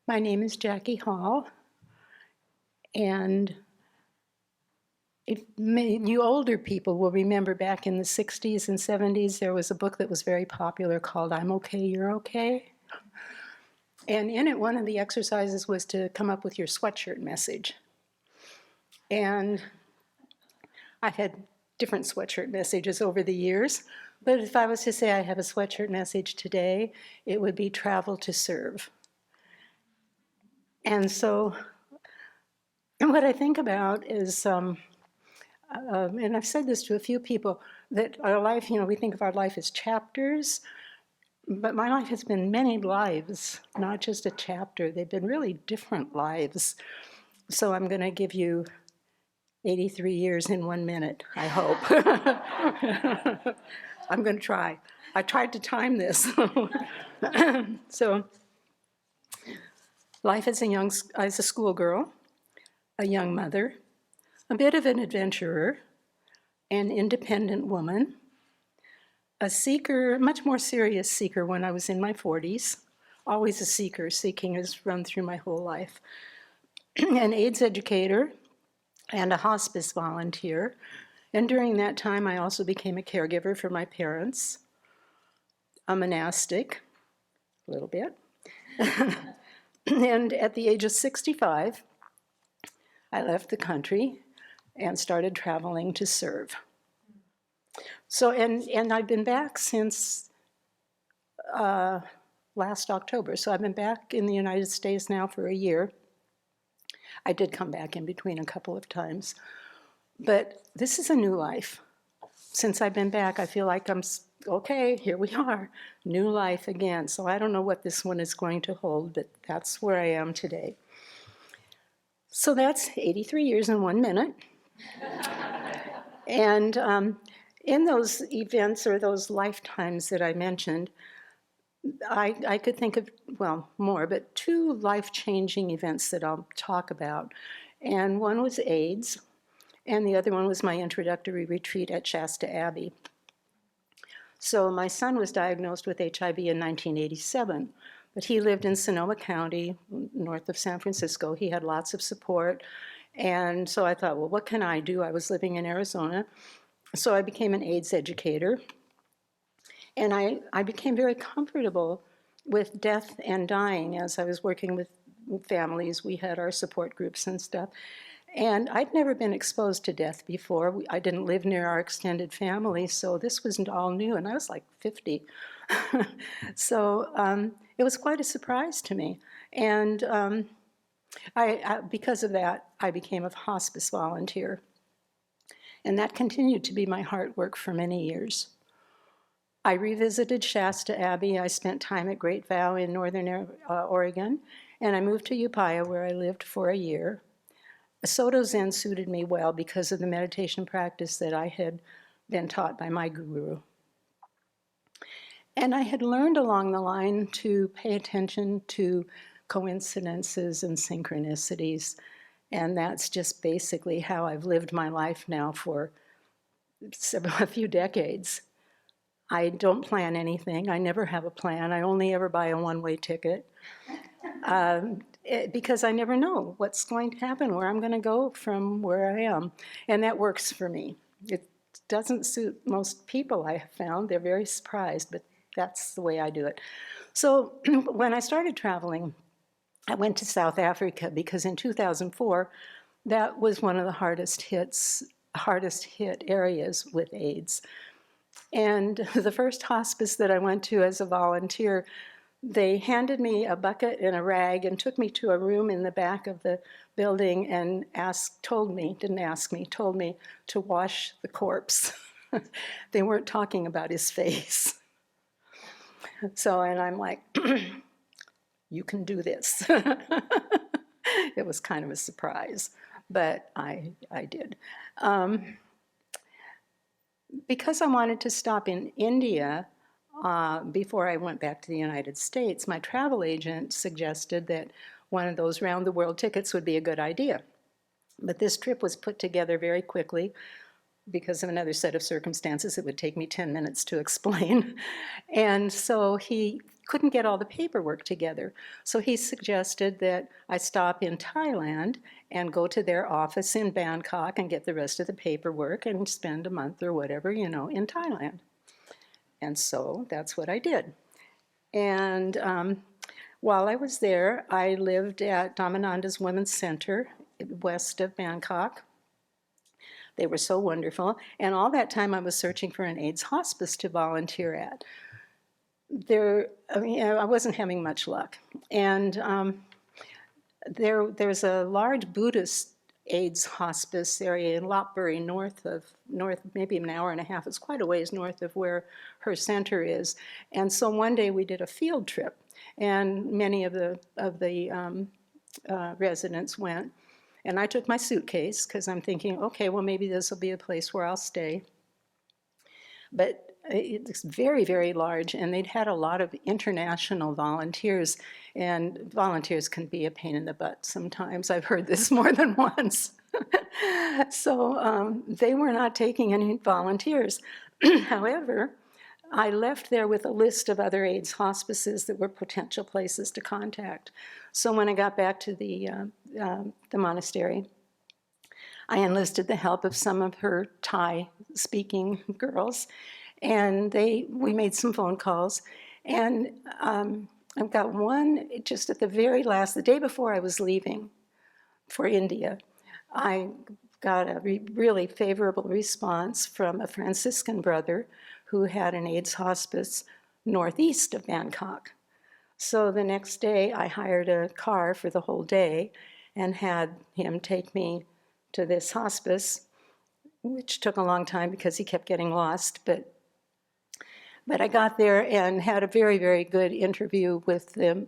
My name is Jackie Hall, and you older people will remember back in the 60s and 70s, there was a book that was very popular called I'm Okay, You're Okay. And in it, one of the exercises was to come up with your sweatshirt message. And I've had different sweatshirt messages over the years, but if I was to say I have a sweatshirt message today, it would be travel to serve. And so, what I think about is, and I've said this to a few people, that our life, we think of our life as chapters, but my life has been many lives, not just a chapter. They've been really different lives. So I'm going to give you 83 years in 1 minute, I hope. I'm going to try. I tried to time this. So, life as a schoolgirl, a young mother, a bit of an adventurer, an independent woman, a seeker, much more serious seeker when I was in my 40s, always a seeker. Seeking has run through my whole life. An AIDS educator and a hospice volunteer. And during that time, I also became a caregiver for my parents, a monastic, a little bit. And at the age of 65, I left the country and started traveling to serve. So, and I've been back since last October. So I've been back in the United States now for a year. I did come back in between a couple of times. But this is a new life. Since I've been back, I feel like okay, here we are, new life again. So I don't know what this one is going to hold, but that's where I am today. So that's 83 years in 1 minute. And in those events or those lifetimes that I mentioned, I could think of, well, more, but 2 life-changing events that I'll talk about. And one was AIDS, and the other one was my introductory retreat at Shasta Abbey. So my son was diagnosed with HIV in 1987, but he lived in Sonoma County, north of San Francisco. He had lots of support. And so I thought, well, what can I do? I was living in Arizona. So I became an AIDS educator. And I became very comfortable with death and dying as I was working with families. We had our support groups and stuff. And I'd never been exposed to death before. I didn't live near our extended family, so this wasn't all new, and I was like 50. So it was quite a surprise to me. And because of that, I became a hospice volunteer. And that continued to be my heart work for many years. I revisited Shasta Abbey. I spent time at Great Vow in northern Oregon, and I moved to Upaya, where I lived for a year. Soto Zen suited me well because of the meditation practice that I had been taught by my guru. And I had learned along the line to pay attention to coincidences and synchronicities, and that's just basically how I've lived my life now for a few decades. I don't plan anything. I never have a plan. I only ever buy a one-way ticket. Because I never know what's going to happen, where I'm going to go from where I am. And that works for me. It doesn't suit most people, I have found. They're very surprised, but that's the way I do it. So when I started traveling, I went to South Africa because in 2004, that was one of the hardest hit areas with AIDS. And the first hospice that I went to as a volunteer, they handed me a bucket and a rag and took me to a room in the back of the building and told me to wash the corpse. They weren't talking about his face. So, and I'm like, you can do this. It was kind of a surprise, but I did. Because I wanted to stop in India, before I went back to the United States, my travel agent suggested that one of those round-the-world tickets would be a good idea. But this trip was put together very quickly because of another set of circumstances. It would take me 10 minutes to explain. And so he couldn't get all the paperwork together. So he suggested that I stop in Thailand and go to their office in Bangkok and get the rest of the paperwork and spend a month or whatever, in Thailand. And so that's what I did. And while I was there, I lived at Dhammananda's Women's Center west of Bangkok. They were so wonderful. And all that time I was searching for an AIDS hospice to volunteer at. I wasn't having much luck. And there's a large Buddhist AIDS hospice area in Lopburi, north, maybe an hour and a half. It's quite a ways north of where her center is. And so one day we did a field trip, and many of the residents went. And I took my suitcase because I'm thinking, okay, well, maybe this will be a place where I'll stay. But it's very, very large, and they'd had a lot of international volunteers, and volunteers can be a pain in the butt sometimes. I've heard this more than once. So they were not taking any volunteers. However, I left there with a list of other AIDS hospices that were potential places to contact. So when I got back to the monastery, I enlisted the help of some of her Thai-speaking girls, and we made some phone calls. And I've got one just at the very last, the day before I was leaving for India, I got a really favorable response from a Franciscan brother who had an AIDS hospice northeast of Bangkok. So the next day, I hired a car for the whole day and had him take me to this hospice, which took a long time because he kept getting lost. But I got there and had a very, very good interview with the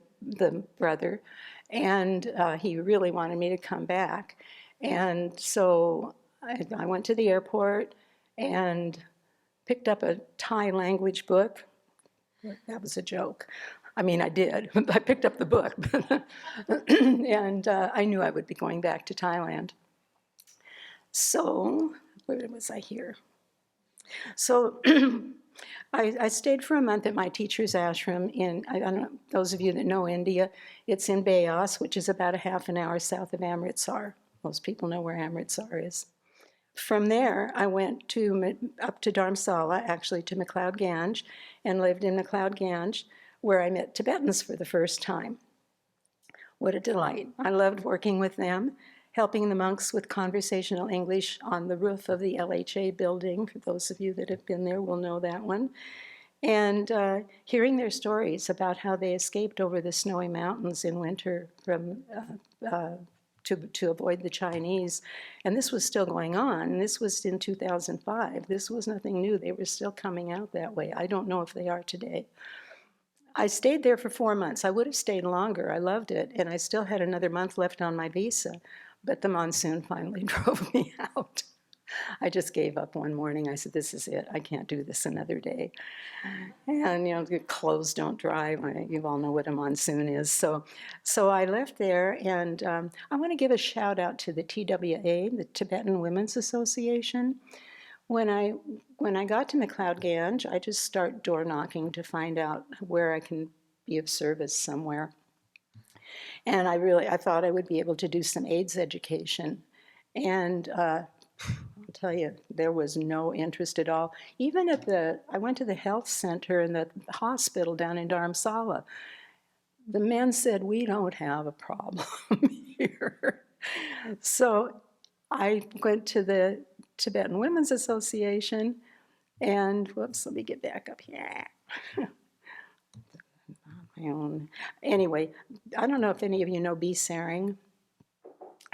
brother, and he really wanted me to come back. And so I went to the airport and picked up a Thai language book. That was a joke. I mean, I did. I picked up the book. And I knew I would be going back to Thailand. So, where was I here? So I stayed for a month at my teacher's ashram I don't know, those of you that know India, it's in Beas, which is about a half an hour south of Amritsar. Most people know where Amritsar is. From there, I went up to Dharamsala, actually to McLeod Ganj, and lived in McLeod Ganj, where I met Tibetans for the first time. What a delight. I loved working with them, helping the monks with conversational English on the roof of the LHA building. For those of you that have been there will know that one. And hearing their stories about how they escaped over the snowy mountains in winter from to avoid the Chinese. And this was still going on. This was in 2005. This was nothing new. They were still coming out that way. I don't know if they are today. I stayed there for 4 months. I would have stayed longer. I loved it. And I still had another month left on my visa. But the monsoon finally drove me out. I just gave up one morning. I said, this is it. I can't do this another day. And, the clothes don't dry. You all know what a monsoon is. So I left there, and I want to give a shout out to the TWA, the Tibetan Women's Association. When I got to McLeod Ganj, I just start door knocking to find out where I can be of service somewhere. And I thought I would be able to do some AIDS education. And I'll tell you, there was no interest at all. Even I went to the health center and the hospital down in Dharamsala. The men said, we don't have a problem here. So I went to the Tibetan Women's Association, and whoops, let me get back up here. My own. Anyway, I don't know if any of you know B. Saring.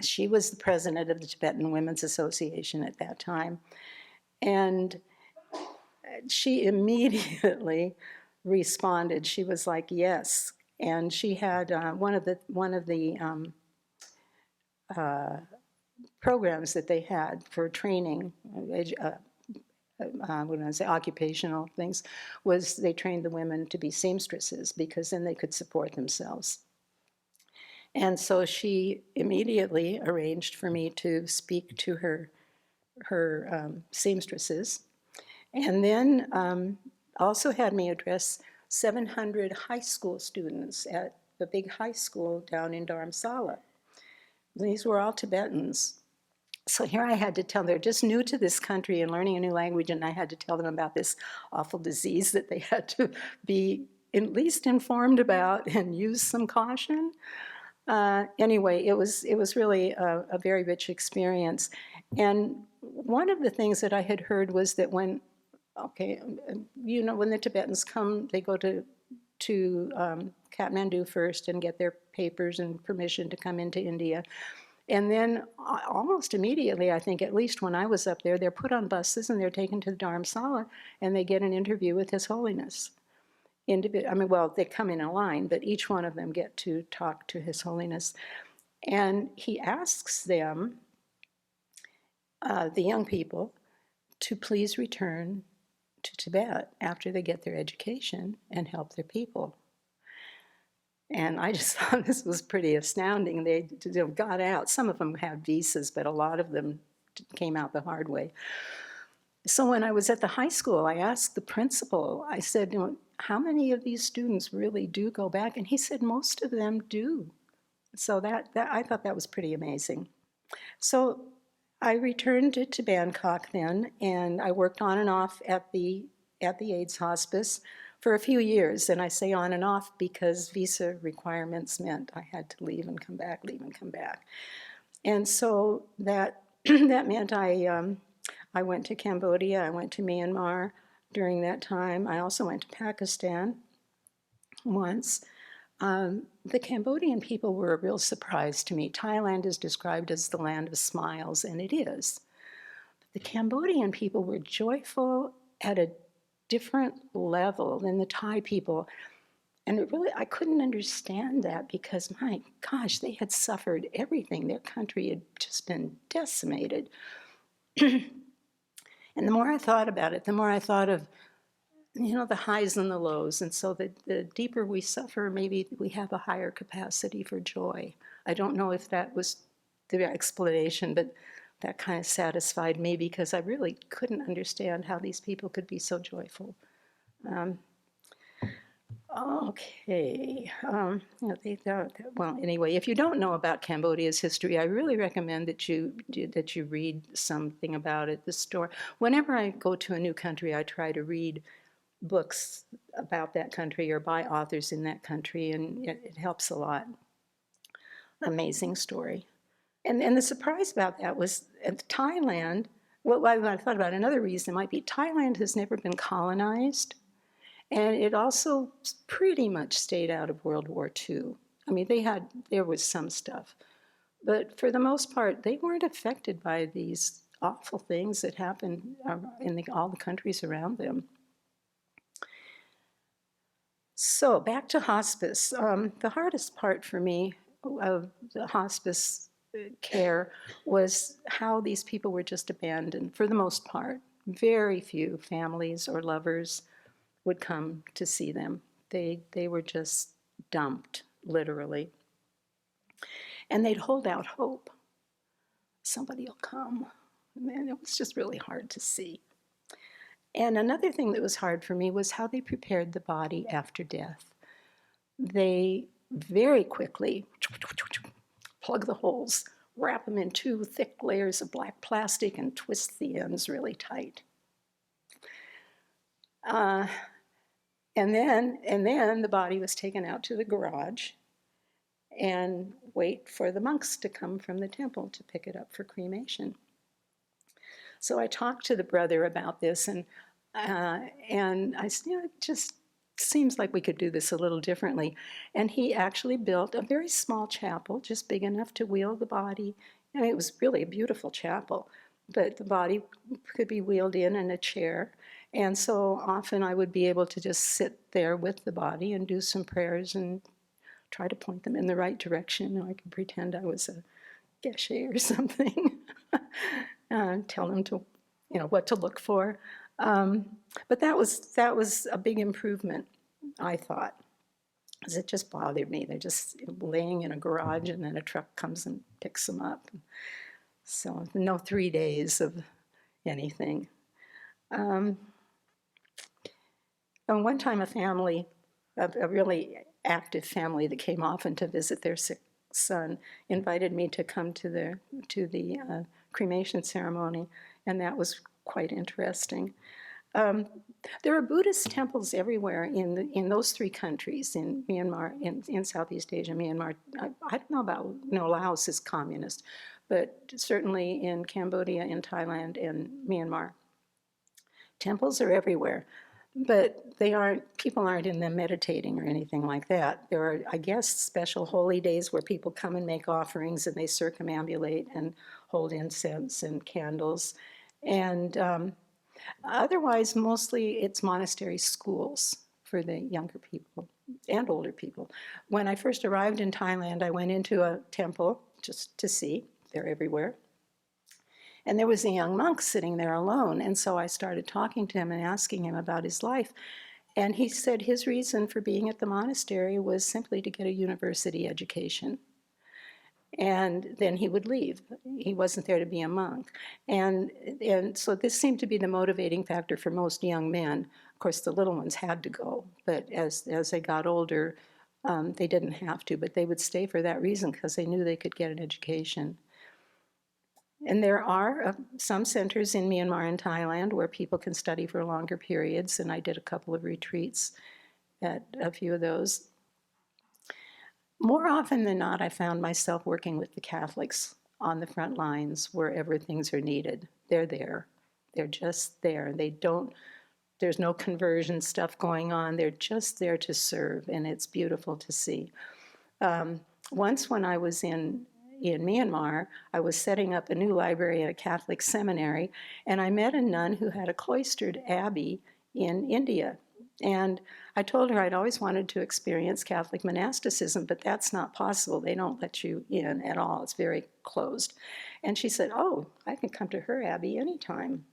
She was the president of the Tibetan Women's Association at that time. And she immediately responded. She was like, yes. And she had one of the programs that they had for training, occupational things, was they trained the women to be seamstresses because then they could support themselves. And so she immediately arranged for me to speak to her seamstresses, and then also had me address 700 high school students at the big high school down in Dharamsala. These were all Tibetans. So here I had to tell them, they're just new to this country and learning a new language, and I had to tell them about this awful disease that they had to be at least informed about and use some caution. Anyway, it was really a very rich experience. And one of the things that I had heard was that when the Tibetans come, they go to Kathmandu first and get their papers and permission to come into India. And then almost immediately, I think, at least when I was up there, they're put on buses and they're taken to the Dharamsala and they get an interview with His Holiness. They come in a line, but each one of them get to talk to His Holiness. And he asks them, the young people, to please return to Tibet after they get their education and help their people. And I just thought this was pretty astounding. They got out. Some of them had visas, but a lot of them came out the hard way. So when I was at the high school, I asked the principal, I said, how many of these students really do go back? And he said most of them do. So that I thought that was pretty amazing. So I returned to Bangkok then, and I worked on and off at the AIDS hospice for a few years. And I say on and off because visa requirements meant I had to leave and come back, leave and come back. And so that meant I went to Cambodia, I went to Myanmar during that time. I also went to Pakistan once. The Cambodian people were a real surprise to me. Thailand is described as the land of smiles, and it is. The Cambodian people were joyful at a different level than the Thai people. And I couldn't understand that because, my gosh, they had suffered everything. Their country had just been decimated. And the more I thought about it, the more I thought of, the highs and the lows. And so the deeper we suffer, maybe we have a higher capacity for joy. I don't know if that was the explanation, but that kind of satisfied me because I really couldn't understand how these people could be so joyful. Anyway, if you don't know about Cambodia's history, I really recommend that you read something about it. Whenever I go to a new country, I try to read books about that country or by authors in that country, and it helps a lot. Amazing story. And the surprise about that was Thailand, I thought about another reason might be Thailand has never been colonized, and it also pretty much stayed out of World War II. I mean, there was some stuff, but for the most part, they weren't affected by these awful things that happened in all the countries around them. So back to hospice. The hardest part for me of the hospice care was how these people were just abandoned for the most part. Very few families or lovers would come to see them. They were just dumped, literally. And they'd hold out hope. Somebody will come. And it was just really hard to see. And another thing that was hard for me was how they prepared the body after death. They very quickly plug the holes, wrap them in 2 thick layers of black plastic, and twist the ends really tight. And then the body was taken out to the garage and wait for the monks to come from the temple to pick it up for cremation. So I talked to the brother about this, and I said, it just seems like we could do this a little differently. And he actually built a very small chapel, just big enough to wheel the body. I mean, it was really a beautiful chapel, but the body could be wheeled in a chair. And so often I would be able to just sit there with the body and do some prayers and try to point them in the right direction. I could pretend I was a geshe or something, tell them to, what to look for. But that was a big improvement, I thought, because it just bothered me. They're just laying in a garage, and then a truck comes and picks them up. So no 3 days of anything. And one time a family a really active family that came often to visit their sick son invited me to come to the cremation ceremony, and that was quite interesting. Um, there are Buddhist temples everywhere in those three countries, in Myanmar, in Southeast Asia, Myanmar. I don't know about, no, Laos is communist, but certainly in Cambodia, in Thailand, and Myanmar. Temples are everywhere, but people aren't in them meditating or anything like that. There are, I guess, special holy days where people come and make offerings and they circumambulate and hold incense and candles. And otherwise, mostly it's monastery schools for the younger people and older people. When I first arrived in Thailand, I went into a temple just to see. They're everywhere. And there was a young monk sitting there alone. And so I started talking to him and asking him about his life. And he said his reason for being at the monastery was simply to get a university education. And then he would leave. He wasn't there to be a monk. And so this seemed to be the motivating factor for most young men. Of course, the little ones had to go, but as they got older, they didn't have to, but they would stay for that reason because they knew they could get an education. And there are some centers in Myanmar and Thailand where people can study for longer periods, and I did a couple of retreats at a few of those. More often than not, I found myself working with the Catholics on the front lines wherever things are needed. They're there. They're just there. There's no conversion stuff going on. They're just there to serve, and it's beautiful to see. Once when I was in Myanmar, I was setting up a new library at a Catholic seminary, and I met a nun who had a cloistered abbey in India. And I told her I'd always wanted to experience Catholic monasticism, but that's not possible. They don't let you in at all. It's very closed. And she said, oh, I can come to her abbey anytime.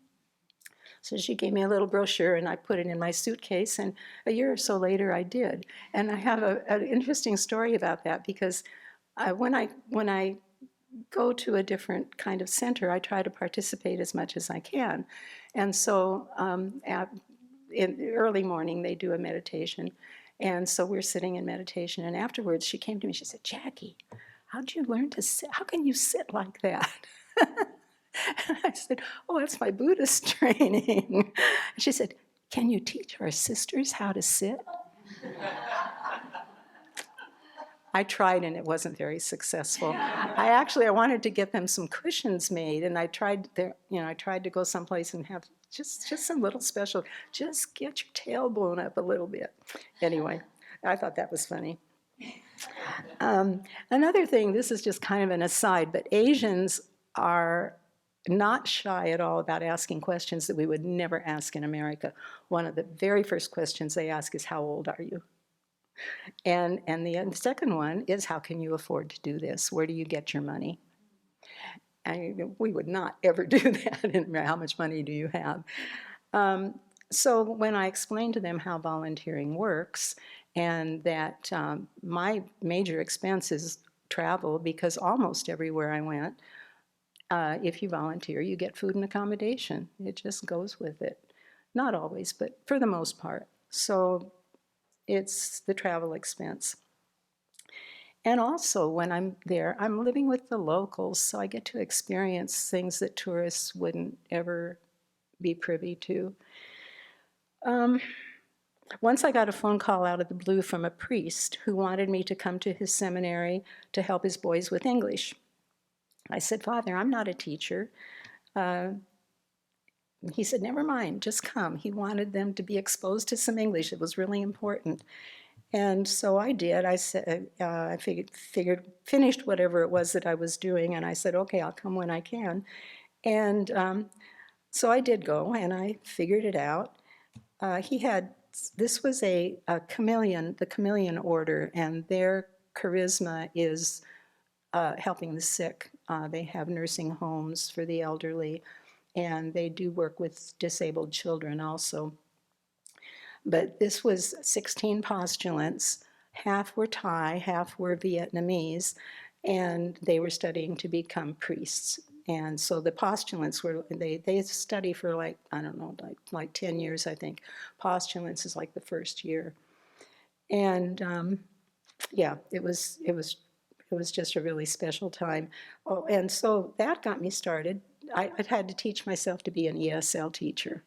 So she gave me a little brochure, and I put it in my suitcase, and a year or so later I did. And I have an interesting story about that, because when I go to a different kind of center, I try to participate as much as I can. And so in the early morning, they do a meditation. And so we're sitting in meditation. And afterwards, she came to me, she said, Jackie, how'd you learn to sit? How can you sit like that? And I said, oh, that's my Buddhist training. And she said, can you teach our sisters how to sit? I tried, and it wasn't very successful. I wanted to get them some cushions made, and I tried to go someplace and have just some little special, just get your tail blown up a little bit. Anyway, I thought that was funny. Another thing, this is just kind of an aside, but Asians are not shy at all about asking questions that we would never ask in America. One of the very first questions they ask is, how old are you? And the second one is, how can you afford to do this? Where do you get your money? And we would not ever do that. How much money do you have? So when I explained to them how volunteering works, and that my major expense is travel, because almost everywhere I went, if you volunteer, you get food and accommodation. It just goes with it. Not always, but for the most part. So it's the travel expense. And also, when I'm there, I'm living with the locals, so I get to experience things that tourists wouldn't ever be privy to. Once I got a phone call out of the blue from a priest who wanted me to come to his seminary to help his boys with English. I said, Father, I'm not a teacher. He said, never mind, just come. He wanted them to be exposed to some English. It was really important. And so I did. I said, I finished whatever it was that I was doing, and I said, okay, I'll come when I can. And so I did go, and I figured it out. This was the chameleon order, and their charisma is helping the sick. They have nursing homes for the elderly, and they do work with disabled children also. But this was 16 postulants. Half were Thai, half were Vietnamese, and they were studying to become priests. And so the postulants they study for like 10 years, I think. Postulants is like the first year. And yeah, it was just a really special time. Oh, and so that got me started. I'd had to teach myself to be an ESL teacher.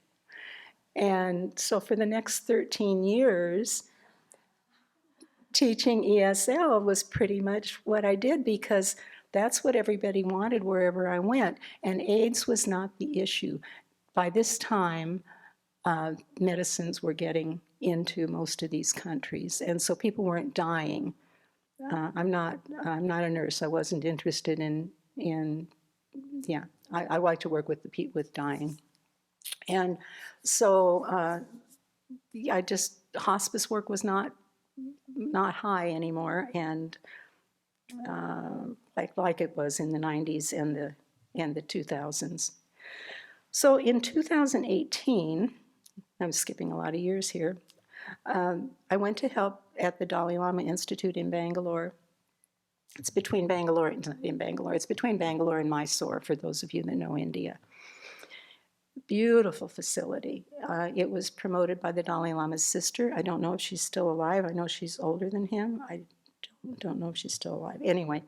And so for the next 13 years, teaching ESL was pretty much what I did because that's what everybody wanted wherever I went. And AIDS was not the issue. By this time, medicines were getting into most of these countries, and so people weren't dying. I'm not a nurse. I wasn't interested in yeah. I like to work with the people with dying, and so hospice work was not high anymore, and like it was in the 90s and the 2000s. So in 2018, I'm skipping a lot of years here, I went to help at the Dalai Lama Institute in Bangalore. It's between Bangalore it's between Bangalore and Mysore, for those of you that know India. Beautiful facility. It was promoted by the Dalai Lama's sister. I don't know if she's still alive. I know she's older than him. I don't know if she's still alive. Anyway,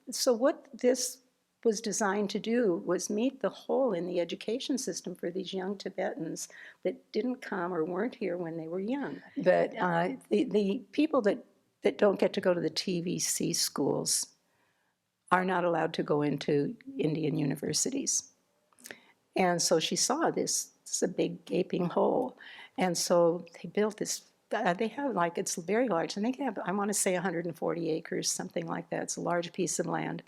so what this was designed to do was meet the hole in the education system for these young Tibetans that didn't come or weren't here when they were young. But the people that don't get to go to the TVC schools are not allowed to go into Indian universities. And so she saw this is a big gaping hole. And so they built this, they have it's very large, and they have, I want to say 140 acres, something like that. It's a large piece of land.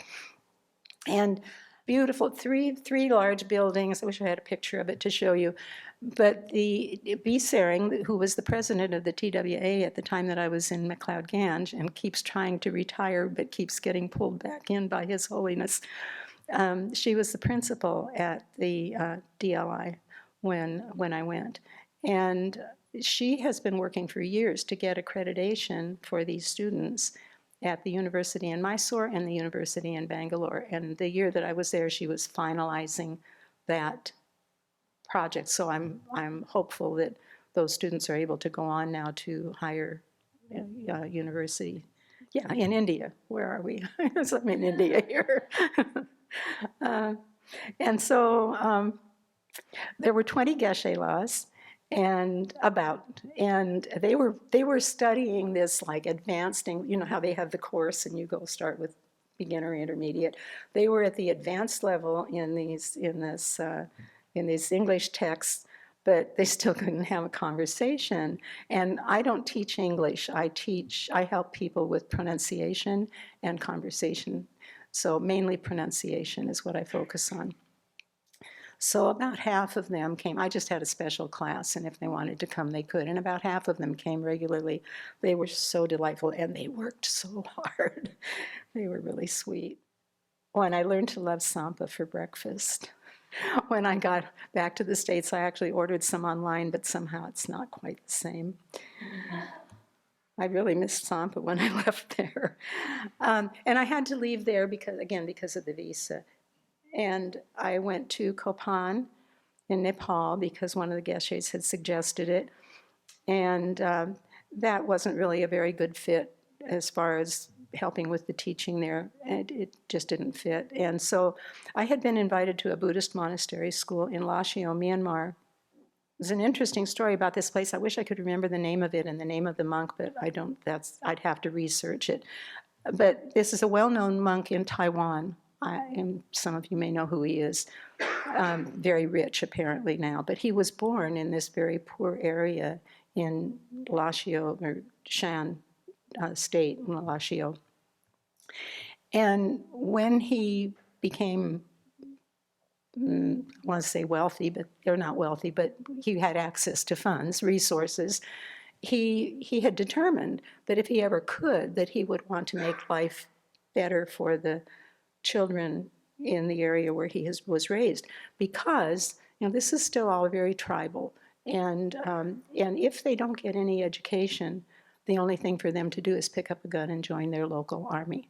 And beautiful, three large buildings. I wish I had a picture of it to show you. But the Bisering, who was the president of the TWA at the time that I was in McLeod Ganj and keeps trying to retire but keeps getting pulled back in by His Holiness, she was the principal at the DLI when I went. And she has been working for years to get accreditation for these students at the university in Mysore and the university in Bangalore. And the year that I was there, she was finalizing that project. So I'm hopeful that those students are able to go on now to higher university. Yeah, in India. Where are we? I'm in India here. And so there were 20 geshe-las, and they were studying this advanced, you know how they have the course and you go start with beginner, intermediate. They were at the advanced level in these English texts, but they still couldn't have a conversation. And I don't teach English. I help people with pronunciation and conversation. So mainly pronunciation is what I focus on. So about half of them came. I just had a special class, and if they wanted to come, they could. And about half of them came regularly. They were so delightful, and they worked so hard. They were really sweet. Oh, and I learned to love sampa for breakfast. When I got back to the States, I actually ordered some online, but somehow it's not quite the same. I really missed sampa when I left there. And I had to leave there because of the visa. And I went to Kopan in Nepal because one of the geshes had suggested it. And that wasn't really a very good fit as far as helping with the teaching there. It just didn't fit. And so I had been invited to a Buddhist monastery school in Lashio, Myanmar. There's an interesting story about this place. I wish I could remember the name of it and the name of the monk, but I don't. I'd have to research it. But this is a well-known monk in Taiwan. And some of you may know who he is. Very rich, apparently, now. But he was born in this very poor area in Lashio, or Shan state, in Lashio. And when he became, I want to say wealthy, but they're not wealthy, but he had access to funds, resources, he had determined that if he ever could, that he would want to make life better for the children in the area where he was raised, because this is still all very tribal, and if they don't get any education, the only thing for them to do is pick up a gun and join their local army.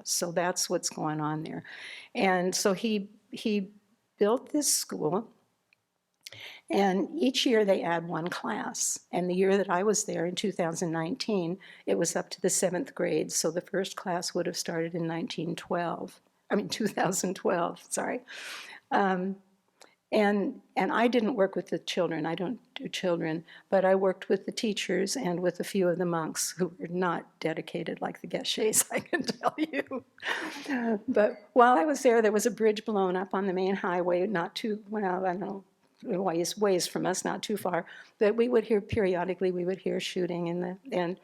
So that's what's going on there. And so he built this school, And each year they add one class. And the year that I was there in 2019, it was up to the 7th grade. So the first class would have started in 2012, sorry. And I didn't work with the children. I don't do children, but I worked with the teachers and with a few of the monks who were not dedicated like the Geshes, I can tell you. But while I was there was a bridge blown up on the main highway, not too, well, I don't know, ways from us, not too far. That we would hear periodically, we would hear shooting and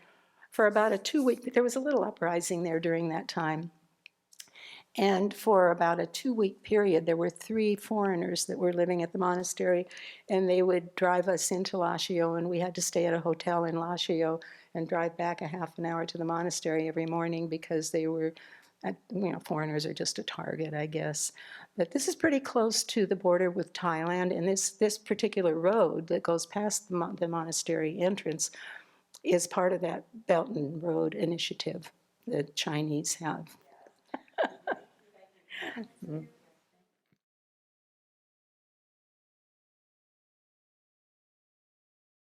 for about a 2-week, there was a little uprising there during that time. And for about a 2-week period, there were 3 foreigners that were living at the monastery, and they would drive us into Lashio, and we had to stay at a hotel in Lashio and drive back a half an hour to the monastery every morning because they were, foreigners are just a target, I guess. But this is pretty close to the border with Thailand, and this particular road that goes past the monastery entrance is part of that Belt and Road initiative the Chinese have.